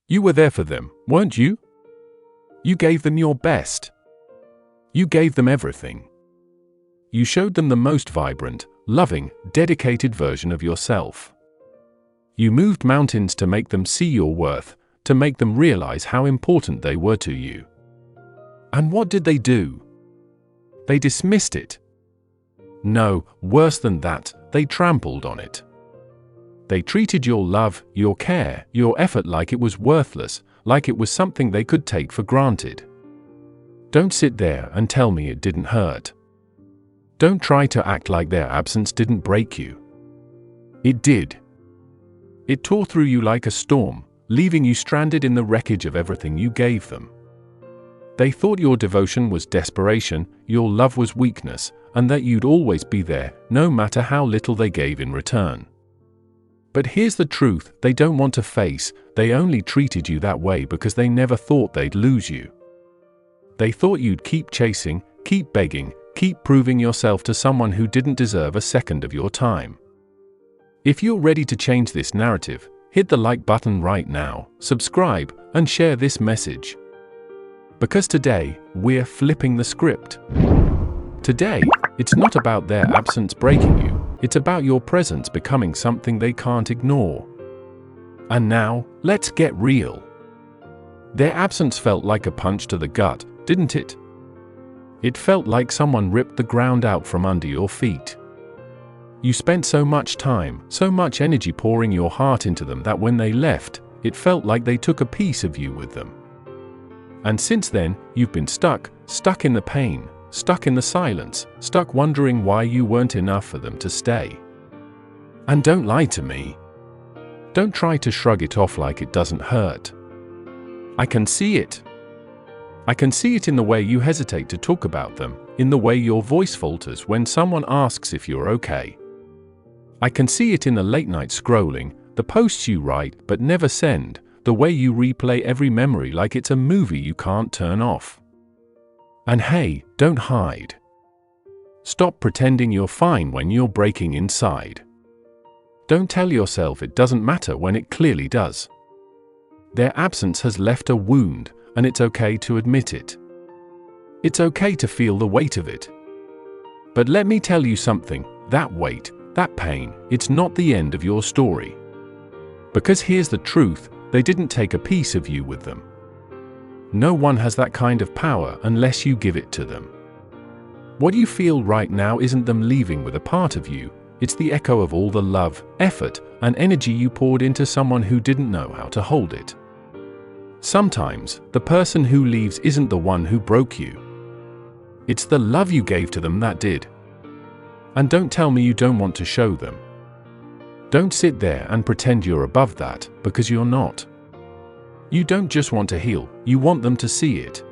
You were there for them, weren't you? You gave them your best. You gave them everything. You showed them the most vibrant, loving, dedicated version of yourself. You moved mountains to make them see your worth, to make them realize how important they were to you. And what did they do? They dismissed it. No, worse than that, they trampled on it. They treated your love, your care, your effort like it was worthless, like it was something they could take for granted. Don't sit there and tell me it didn't hurt. Don't try to act like their absence didn't break you. It did. It tore through you like a storm, leaving you stranded in the wreckage of everything you gave them. They thought your devotion was desperation, your love was weakness, and that you'd always be there, no matter how little they gave in return. But here's the truth they don't want to face: they only treated you that way because they never thought they'd lose you. They thought you'd keep chasing, keep begging, keep proving yourself to someone who didn't deserve a second of your time. If you're ready to change this narrative, hit the like button right now, subscribe, and share this message. Because today, we're flipping the script. Today, it's not about their absence breaking you, it's about your presence becoming something they can't ignore. And now, let's get real. Their absence felt like a punch to the gut, didn't it? It felt like someone ripped the ground out from under your feet. You spent so much time, so much energy pouring your heart into them that when they left, it felt like they took a piece of you with them. And since then, you've been stuck in the pain, stuck in the silence, stuck wondering why you weren't enough for them to stay. And don't lie to me. Don't try to shrug it off like it doesn't hurt. I can see it. I can see it in the way you hesitate to talk about them, in the way your voice falters when someone asks if you're okay. I can see it in the late-night scrolling, the posts you write but never send, the way you replay every memory like it's a movie you can't turn off. And hey, don't hide. Stop pretending you're fine when you're breaking inside. Don't tell yourself it doesn't matter when it clearly does. Their absence has left a wound, and it's okay to admit it. It's okay to feel the weight of it. But let me tell you something, that weight, that pain, it's not the end of your story. Because here's the truth, they didn't take a piece of you with them. No one has that kind of power unless you give it to them. What you feel right now isn't them leaving with a part of you, it's the echo of all the love, effort, and energy you poured into someone who didn't know how to hold it. Sometimes, the person who leaves isn't the one who broke you. It's the love you gave to them that did. And don't tell me you don't want to show them. Don't sit there and pretend you're above that, because you're not. You don't just want to heal, you want them to see it.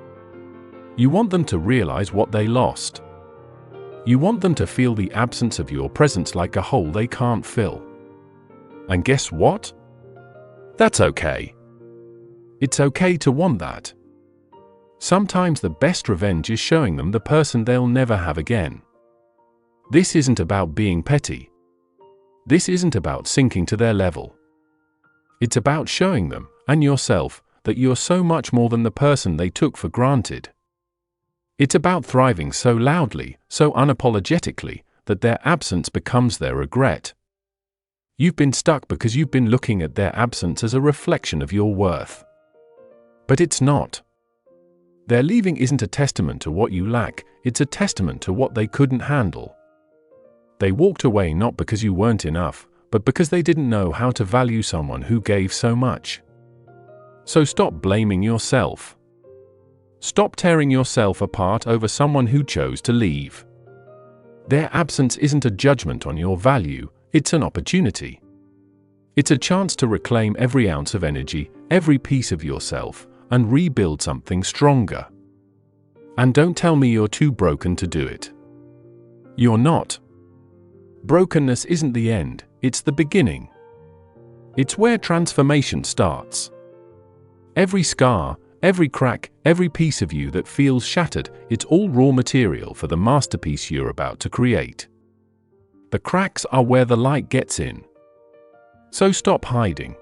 You want them to realize what they lost. You want them to feel the absence of your presence like a hole they can't fill. And guess what? That's okay. It's okay to want that. Sometimes the best revenge is showing them the person they'll never have again. This isn't about being petty. This isn't about sinking to their level. It's about showing them, and yourself, that you're so much more than the person they took for granted. It's about thriving so loudly, so unapologetically, that their absence becomes their regret. You've been stuck because you've been looking at their absence as a reflection of your worth. But it's not. Their leaving isn't a testament to what you lack, it's a testament to what they couldn't handle. They walked away not because you weren't enough, but because they didn't know how to value someone who gave so much. So stop blaming yourself. Stop tearing yourself apart over someone who chose to leave. Their absence isn't a judgment on your value, it's an opportunity. It's a chance to reclaim every ounce of energy, every piece of yourself, and rebuild something stronger. And don't tell me you're too broken to do it. You're not. Brokenness isn't the end, it's the beginning. It's where transformation starts. Every scar, every crack, every piece of you that feels shattered, it's all raw material for the masterpiece you're about to create. The cracks are where the light gets in. So stop hiding.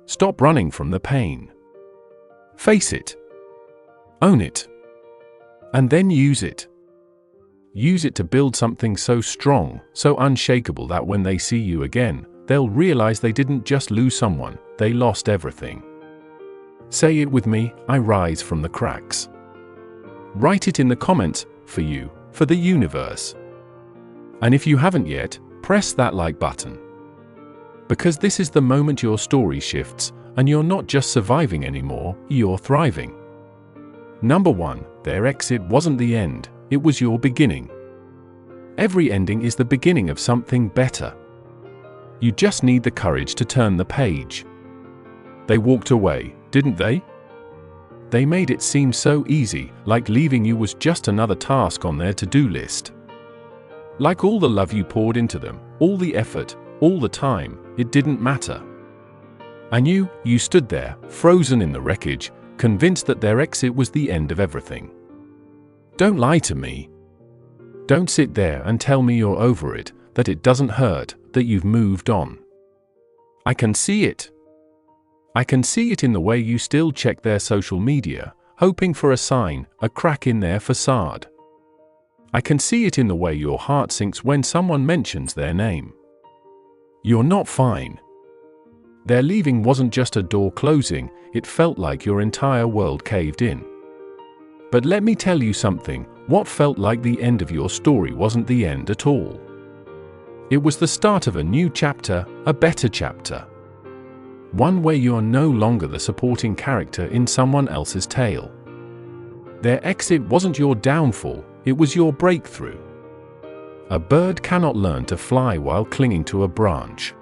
Stop running from the pain. Face it. Own it. And then use it. Use it to build something so strong, so unshakable that when they see you again, they'll realize they didn't just lose someone, they lost everything. Say it with me, I rise from the cracks. Write it in the comments, for you, for the universe. And if you haven't yet, press that like button. Because this is the moment your story shifts, and you're not just surviving anymore, you're thriving. Number 1, their exit wasn't the end, it was your beginning. Every ending is the beginning of something better. You just need the courage to turn the page. They walked away, didn't they? They made it seem so easy, like leaving you was just another task on their to-do list. Like all the love you poured into them, all the effort, all the time, it didn't matter. And you stood there, frozen in the wreckage, convinced that their exit was the end of everything. Don't lie to me. Don't sit there and tell me you're over it, that it doesn't hurt, that you've moved on. I can see it. I can see it in the way you still check their social media, hoping for a sign, a crack in their facade. I can see it in the way your heart sinks when someone mentions their name. You're not fine. Their leaving wasn't just a door closing, it felt like your entire world caved in. But let me tell you something, what felt like the end of your story wasn't the end at all. It was the start of a new chapter, a better chapter. One where you are no longer the supporting character in someone else's tale. Their exit wasn't your downfall, it was your breakthrough. A bird cannot learn to fly while clinging to a branch.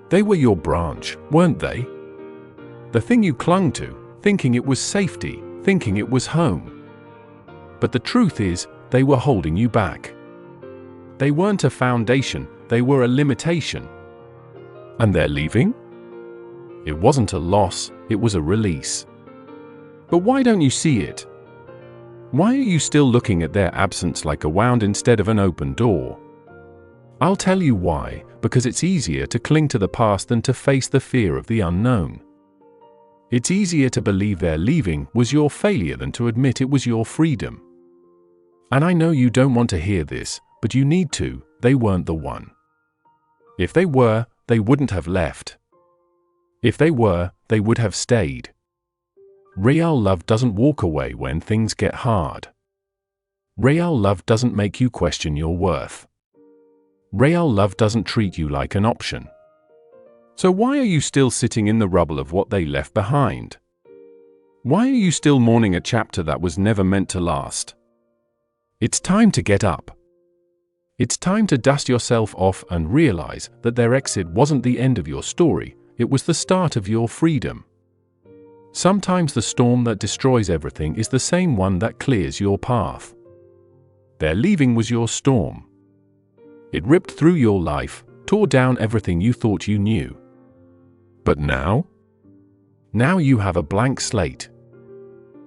They were your branch, weren't they? The thing you clung to, thinking it was safety, thinking it was home. But the truth is, they were holding you back. They weren't a foundation, they were a limitation. And they're leaving? It wasn't a loss, it was a release. But why don't you see it? Why are you still looking at their absence like a wound instead of an open door? I'll tell you why, because it's easier to cling to the past than to face the fear of the unknown. It's easier to believe their leaving was your failure than to admit it was your freedom. And I know you don't want to hear this, but you need to, they weren't the one. If they were, they wouldn't have left. If they were, they would have stayed. Real love doesn't walk away when things get hard. Real love doesn't make you question your worth. Real love doesn't treat you like an option. So why are you still sitting in the rubble of what they left behind? Why are you still mourning a chapter that was never meant to last? It's time to get up. It's time to dust yourself off and realize that their exit wasn't the end of your story, it was the start of your freedom. Sometimes the storm that destroys everything is the same one that clears your path. Their leaving was your storm. It ripped through your life, tore down everything you thought you knew. But now? Now you have a blank slate.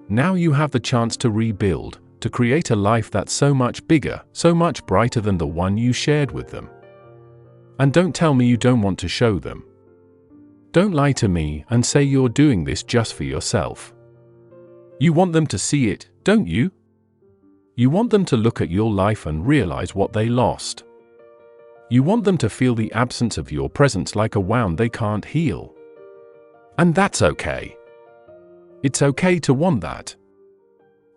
Now you have the chance to rebuild, to create a life that's so much bigger, so much brighter than the one you shared with them. And don't tell me you don't want to show them. Don't lie to me and say you're doing this just for yourself. You want them to see it, don't you? You want them to look at your life and realize what they lost. You want them to feel the absence of your presence like a wound they can't heal. And that's okay. It's okay to want that.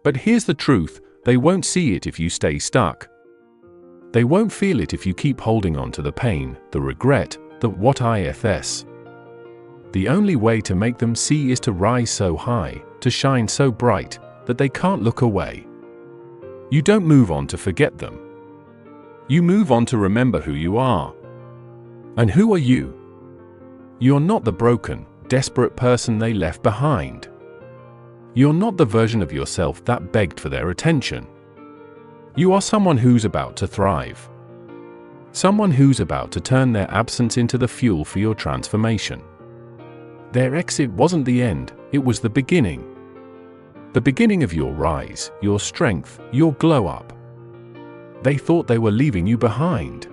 But here's the truth, they won't see it if you stay stuck. They won't feel it if you keep holding on to the pain, the regret, the what ifs. The only way to make them see is to rise so high, to shine so bright, that they can't look away. You don't move on to forget them. You move on to remember who you are. And who are you? You're not the broken, desperate person they left behind. You're not the version of yourself that begged for their attention. You are someone who's about to thrive. Someone who's about to turn their absence into the fuel for your transformation. Their exit wasn't the end, it was the beginning. The beginning of your rise, your strength, your glow up. They thought they were leaving you behind.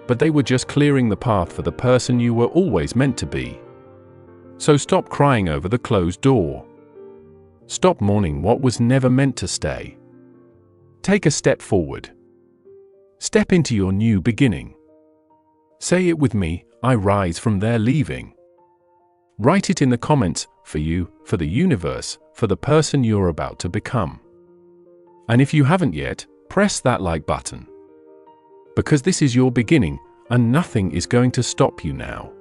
But they were just clearing the path for the person you were always meant to be. So stop crying over the closed door. Stop mourning what was never meant to stay. Take a step forward. Step into your new beginning. Say it with me, I rise from there leaving. Write it in the comments, for you, for the universe, for the person you're about to become. And if you haven't yet, press that like button. Because this is your beginning, and nothing is going to stop you now.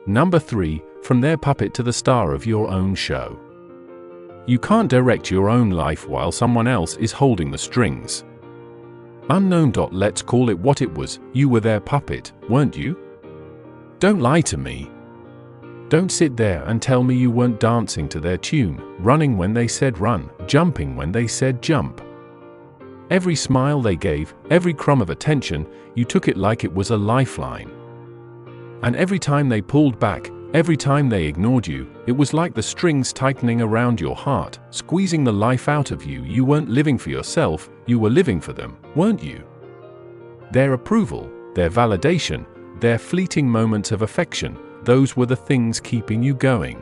Number 3, from their puppet to the star of your own show. You can't direct your own life while someone else is holding the strings. Unknown. Let's call it what it was, you were their puppet, weren't you? Don't lie to me. Don't sit there and tell me you weren't dancing to their tune, running when they said run, jumping when they said jump. Every smile they gave, every crumb of attention, you took it like it was a lifeline. And every time they pulled back, every time they ignored you, it was like the strings tightening around your heart, squeezing the life out of you. You weren't living for yourself, you were living for them, weren't you? Their approval, their validation, their fleeting moments of affection, those were the things keeping you going.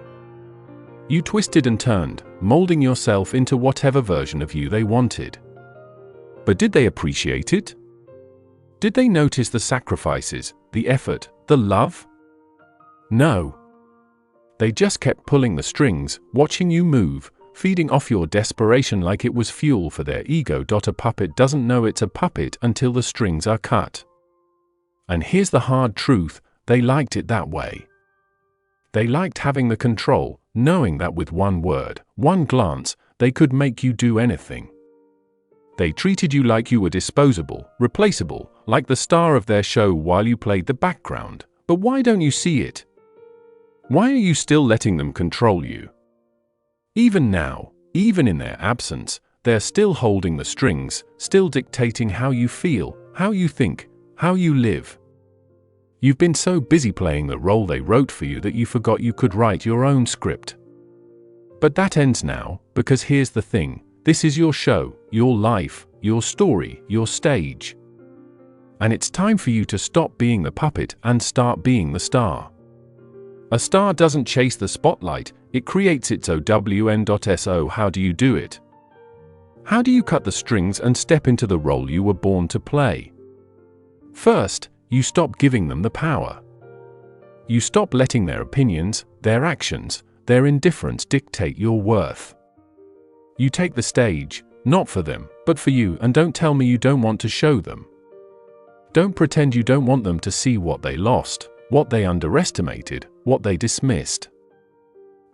You twisted and turned, molding yourself into whatever version of you they wanted. But did they appreciate it? Did they notice the sacrifices, the effort, the love? No. They just kept pulling the strings, watching you move, feeding off your desperation like it was fuel for their ego. A puppet doesn't know it's a puppet until the strings are cut. And here's the hard truth, they liked it that way. They liked having the control, knowing that with one word, one glance, they could make you do anything. They treated you like you were disposable, replaceable, like the star of their show while you played the background. But why don't you see it? Why are you still letting them control you? Even now, even in their absence, they're still holding the strings, still dictating how you feel, how you think, how you live. You've been so busy playing the role they wrote for you that you forgot you could write your own script. But that ends now, because here's the thing, this is your show, your life, your story, your stage. And it's time for you to stop being the puppet and start being the star. A star doesn't chase the spotlight, it creates its own. How do you do it? How do you cut the strings and step into the role you were born to play? First, you stop giving them the power. You stop letting their opinions, their actions, their indifference dictate your worth. You take the stage, not for them, but for you, and don't tell me you don't want to show them. Don't pretend you don't want them to see what they lost, what they underestimated, what they dismissed.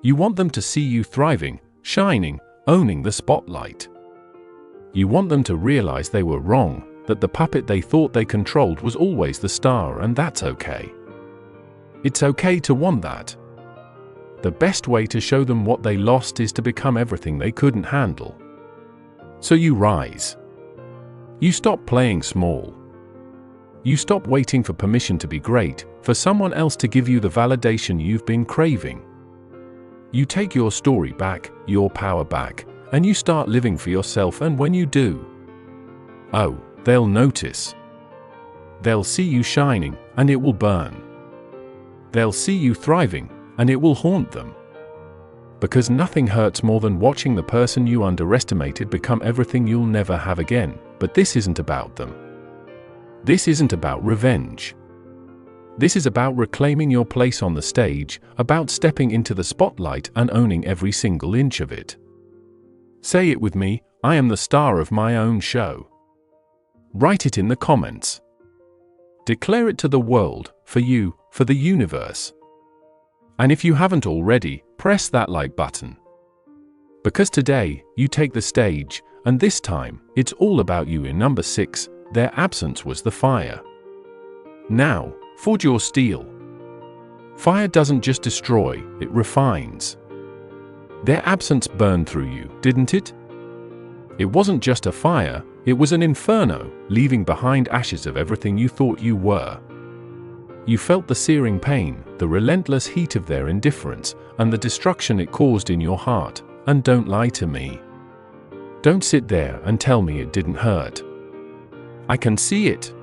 You want them to see you thriving, shining, owning the spotlight. You want them to realize they were wrong, that the puppet they thought they controlled was always the star, and that's okay. It's okay to want that. The best way to show them what they lost is to become everything they couldn't handle. So you rise. You stop playing small. You stop waiting for permission to be great, for someone else to give you the validation you've been craving. You take your story back, your power back, and you start living for yourself, and when you do, oh, they'll notice. They'll see you shining, and it will burn. They'll see you thriving, and it will haunt them. Because nothing hurts more than watching the person you underestimated become everything you'll never have again. But this isn't about them. This isn't about revenge. This is about reclaiming your place on the stage, about stepping into the spotlight and owning every single inch of it. Say it with me, I am the star of my own show. Write it in the comments. Declare it to the world, for you, for the universe. And if you haven't already, press that like button. Because today, you take the stage, and this time, it's all about you. In number 6, their absence was the fire. Now, forge your steel. Fire doesn't just destroy, it refines. Their absence burned through you, didn't it? It wasn't just a fire, it was an inferno, leaving behind ashes of everything you thought you were. You felt the searing pain, the relentless heat of their indifference, and the destruction it caused in your heart. And don't lie to me. Don't sit there and tell me it didn't hurt. I can see it.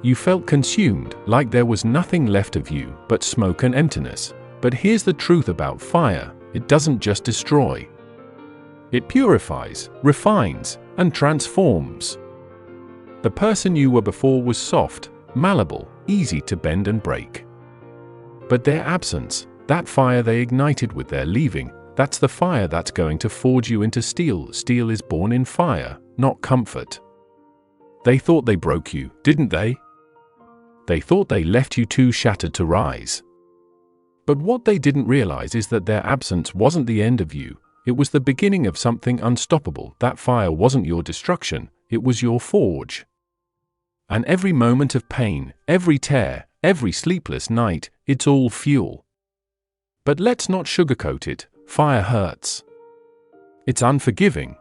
You felt consumed, like there was nothing left of you but smoke and emptiness, But here's the truth about fire: it doesn't just destroy. It purifies, refines, and transforms. The person you were before was soft, malleable, easy to bend and break. But their absence, that fire they ignited with their leaving, that's the fire that's going to forge you into steel. Steel is born in fire, not comfort. They thought they broke you, didn't they? They thought they left you too shattered to rise. But what they didn't realize is that their absence wasn't the end of you, it was the beginning of something unstoppable. That fire wasn't your destruction, it was your forge. And every moment of pain, every tear, every sleepless night, it's all fuel. But let's not sugarcoat it: fire hurts. It's unforgiving.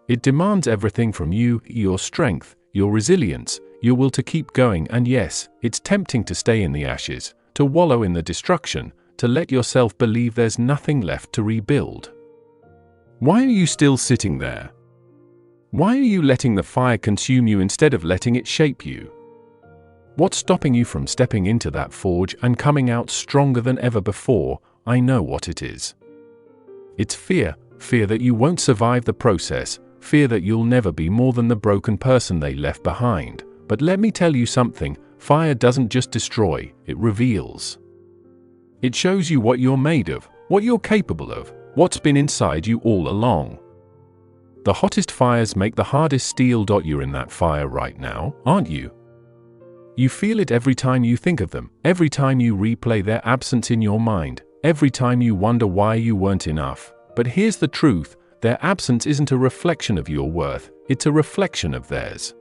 It demands everything from you: your strength, your resilience, your will to keep going. And yes, it's tempting to stay in the ashes, to wallow in the destruction, to let yourself believe there's nothing left to rebuild. Why are you still sitting there? Why are you letting the fire consume you instead of letting it shape you? What's stopping you from stepping into that forge and coming out stronger than ever before? I know what it is. It's fear. Fear that you won't survive the process. Fear that you'll never be more than the broken person they left behind. But let me tell you something: fire doesn't just destroy, it reveals. It shows you what you're made of, what you're capable of, what's been inside you all along. The hottest fires make the hardest steel. You're in that fire right now, aren't you? You feel it every time you think of them, every time you replay their absence in your mind, every time you wonder why you weren't enough. But here's the truth: their absence isn't a reflection of your worth, it's a reflection of theirs.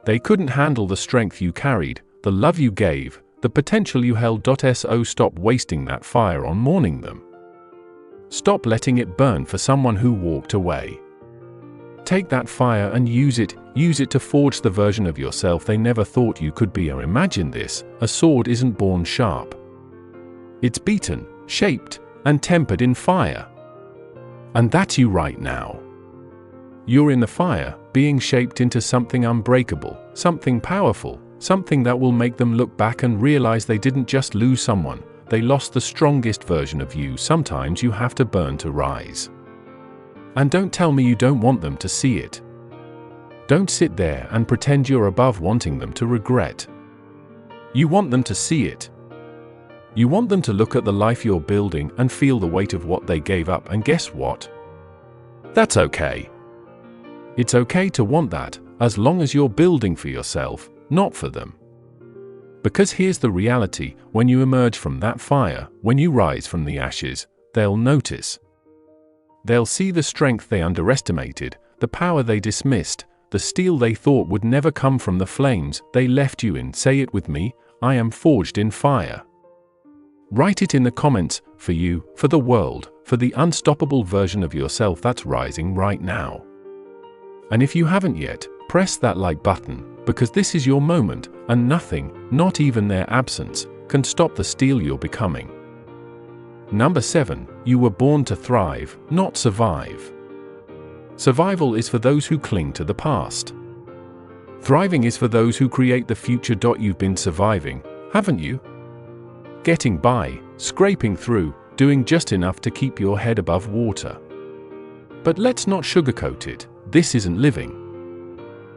They couldn't handle the strength you carried, the love you gave, the potential you held. So stop wasting that fire on mourning them. Stop letting it burn for someone who walked away. Take that fire and use it to forge the version of yourself they never thought you could be. Or imagine this: a sword isn't born sharp. It's beaten, shaped, and tempered in fire. And that's you right now. You're in the fire, being shaped into something unbreakable, something powerful, something that will make them look back and realize they didn't just lose someone, they lost the strongest version of you. Sometimes you have to burn to rise. And don't tell me you don't want them to see it. Don't sit there and pretend you're above wanting them to regret. You want them to see it. You want them to look at the life you're building and feel the weight of what they gave up. And guess what? That's okay. It's okay to want that, as long as you're building for yourself, not for them. Because here's the reality: when you emerge from that fire, when you rise from the ashes, they'll notice. They'll see the strength they underestimated, the power they dismissed, the steel they thought would never come from the flames they left you in. Say it with me: I am forged in fire. Write it in the comments: for you, for the world, for the unstoppable version of yourself that's rising right now. And if you haven't yet, press that like button, because this is your moment, and nothing, not even their absence, can stop the steel you're becoming. Number 7, you were born to thrive, not survive. Survival is for those who cling to the past. Thriving is for those who create the future. You've been surviving, haven't you? Getting by, scraping through, doing just enough to keep your head above water. But let's not sugarcoat it: this isn't living.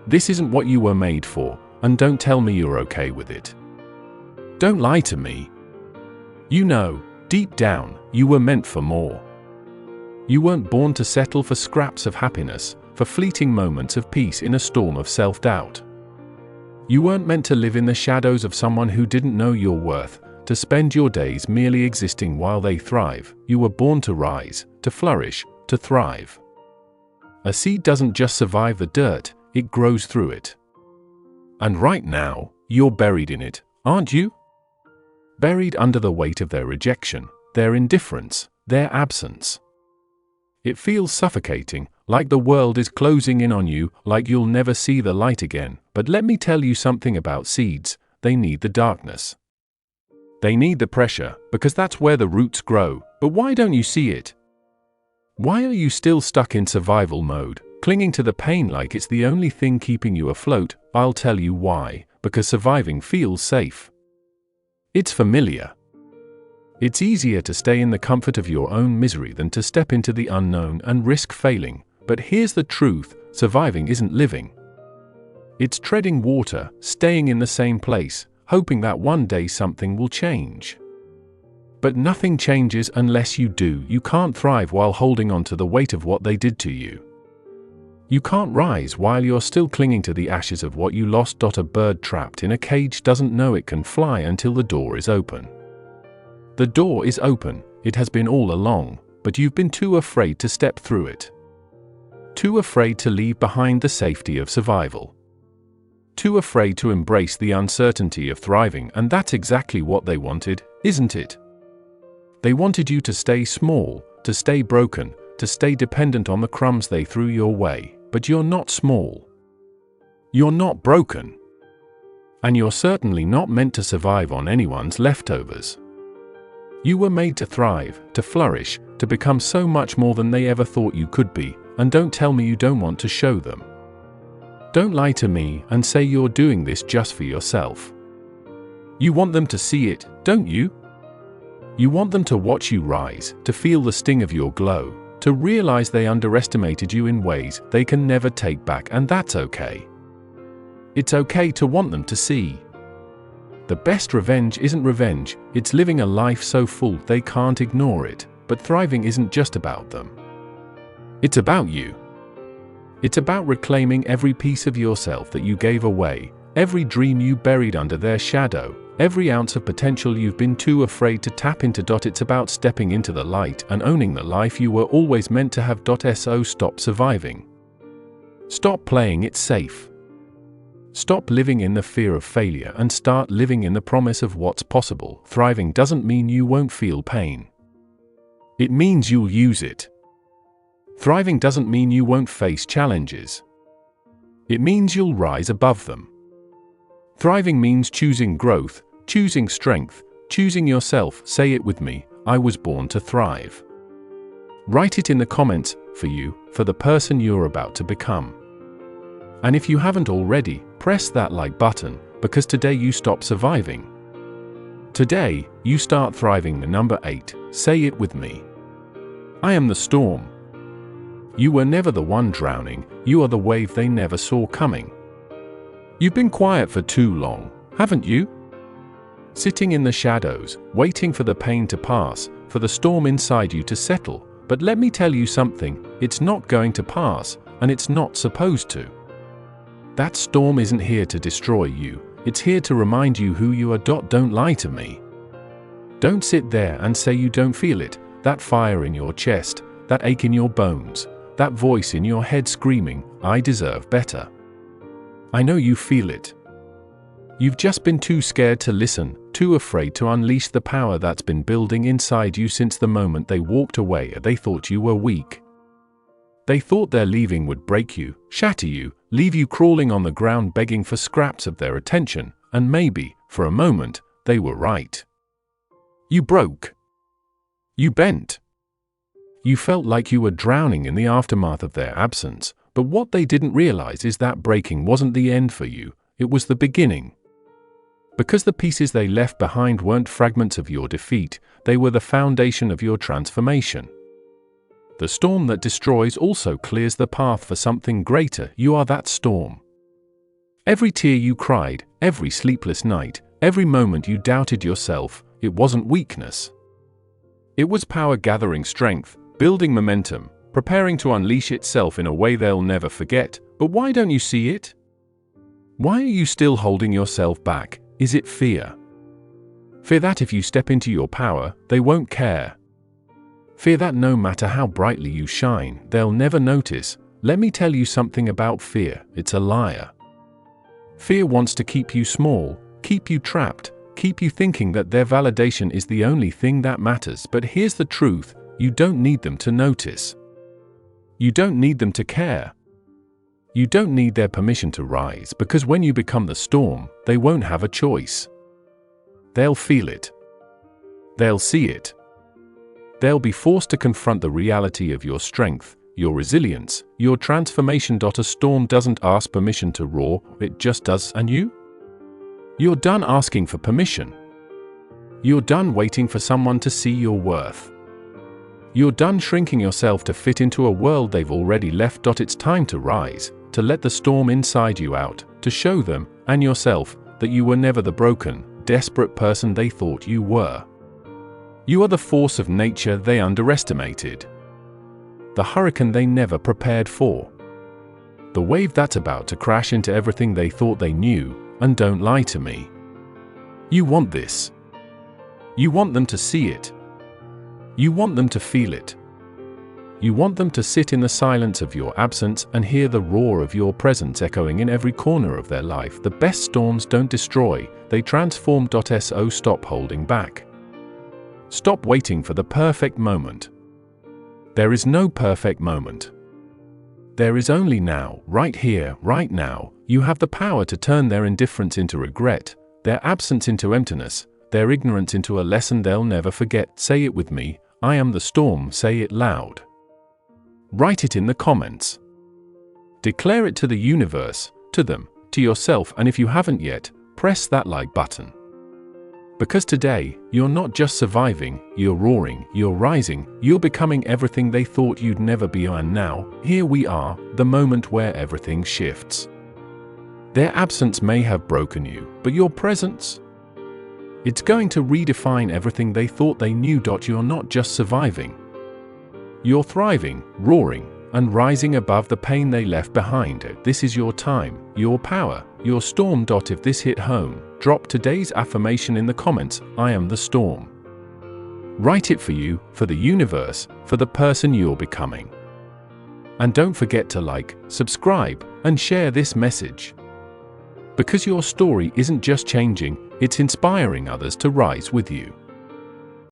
This isn't what you were made for, and don't tell me you're okay with it. Don't lie to me. You know, deep down, you were meant for more. You weren't born to settle for scraps of happiness, for fleeting moments of peace in a storm of self-doubt. You weren't meant to live in the shadows of someone who didn't know your worth, to spend your days merely existing while they thrive. You were born to rise, to flourish, to thrive. A seed doesn't just survive the dirt, it grows through it. And right now, you're buried in it, aren't you? Buried under the weight of their rejection, their indifference, their absence. It feels suffocating, like the world is closing in on you, like you'll never see the light again. But let me tell you something about seeds: they need the darkness. They need the pressure, because that's where the roots grow. But why don't you see it? Why are you still stuck in survival mode, clinging to the pain like it's the only thing keeping you afloat? I'll tell you why: because surviving feels safe. It's familiar. It's easier to stay in the comfort of your own misery than to step into the unknown and risk failing. But here's the truth: surviving isn't living. It's treading water, staying in the same place, hoping that one day something will change. But nothing changes unless you do. You can't thrive while holding on to the weight of what they did to you. You can't rise while you're still clinging to the ashes of what you lost. A bird trapped in a cage doesn't know it can fly until the door is open. The door is open, it has been all along, but you've been too afraid to step through it. Too afraid to leave behind the safety of survival. Too afraid to embrace the uncertainty of thriving, and that's exactly what they wanted, isn't it? They wanted you to stay small, to stay broken, to stay dependent on the crumbs they threw your way, but you're not small. You're not broken. And you're certainly not meant to survive on anyone's leftovers. You were made to thrive, to flourish, to become so much more than they ever thought you could be, and don't tell me you don't want to show them. Don't lie to me and say you're doing this just for yourself. You want them to see it, don't you? You want them to watch you rise, to feel the sting of your glow, to realize they underestimated you in ways they can never take back, and that's okay. It's okay to want them to see. The best revenge isn't revenge, it's living a life so full they can't ignore it. But thriving isn't just about them. It's about you. It's about reclaiming every piece of yourself that you gave away, every dream you buried under their shadow, every ounce of potential you've been too afraid to tap into. It's about stepping into the light and owning the life you were always meant to have. So stop surviving. Stop playing it safe. Stop living in the fear of failure and start living in the promise of what's possible. Thriving doesn't mean you won't feel pain. It means you'll use it. Thriving doesn't mean you won't face challenges. It means you'll rise above them. Thriving means choosing growth, choosing strength, choosing yourself. Say it with me: I was born to thrive. Write it in the comments, for you, for the person you're about to become. And if you haven't already, press that like button, because today you stop surviving. Today, you start thriving. The number 8, say it with me. I am the storm. You were never the one drowning, you are the wave they never saw coming. You've been quiet for too long, haven't you? Sitting in the shadows, waiting for the pain to pass, for the storm inside you to settle. But let me tell you something, it's not going to pass, and it's not supposed to. That storm isn't here to destroy you, it's here to remind you who you are. Don't lie to me. Don't sit there and say you don't feel it, that fire in your chest, that ache in your bones, that voice in your head screaming, I deserve better. I know you feel it. You've just been too scared to listen, too afraid to unleash the power that's been building inside you since the moment they walked away. They thought you were weak. They thought their leaving would break you, shatter you, leave you crawling on the ground begging for scraps of their attention, and maybe, for a moment, they were right. You broke. You bent. You felt like you were drowning in the aftermath of their absence, but what they didn't realize is that breaking wasn't the end for you, it was the beginning. Because the pieces they left behind weren't fragments of your defeat, they were the foundation of your transformation. The storm that destroys also clears the path for something greater. You are that storm. Every tear you cried, every sleepless night, every moment you doubted yourself, it wasn't weakness. It was power gathering strength, building momentum, preparing to unleash itself in a way they'll never forget. But why don't you see it? Why are you still holding yourself back? Is it fear? Fear that if you step into your power, they won't care. Fear that no matter how brightly you shine, they'll never notice. Let me tell you something about fear, it's a liar. Fear wants to keep you small, keep you trapped, keep you thinking that their validation is the only thing that matters. But here's the truth, you don't need them to notice. You don't need them to care. You don't need their permission to rise, because when you become the storm, they won't have a choice. They'll feel it. They'll see it. They'll be forced to confront the reality of your strength, your resilience, your transformation. A storm doesn't ask permission to roar, it just does. And you? You're done asking for permission. You're done waiting for someone to see your worth. You're done shrinking yourself to fit into a world they've already left. It's time to rise, to let the storm inside you out, to show them, and yourself, that you were never the broken, desperate person they thought you were. You are the force of nature they underestimated. The hurricane they never prepared for. The wave that's about to crash into everything they thought they knew. And don't lie to me. You want this. You want them to see it. You want them to feel it. You want them to sit in the silence of your absence and hear the roar of your presence echoing in every corner of their life. The best storms don't destroy, they transform. So stop holding back. Stop waiting for the perfect moment. There is no perfect moment. There is only now, right here, right now. You have the power to turn their indifference into regret, their absence into emptiness, their ignorance into a lesson they'll never forget. Say it with me, I am the storm. Say it loud. Write it in the comments. Declare it to the universe, to them, to yourself, and if you haven't yet, press that like button. Because today, you're not just surviving, you're roaring, you're rising, you're becoming everything they thought you'd never be. And now, here we are, the moment where everything shifts. Their absence may have broken you, but your presence? It's going to redefine everything they thought they knew. You're not just surviving. You're thriving, roaring, and rising above the pain they left behind. This is your time, your power, your storm. If this hit home, drop today's affirmation in the comments, I am the storm. Write it for you, for the universe, for the person you're becoming. And don't forget to like, subscribe, and share this message. Because your story isn't just changing, it's inspiring others to rise with you.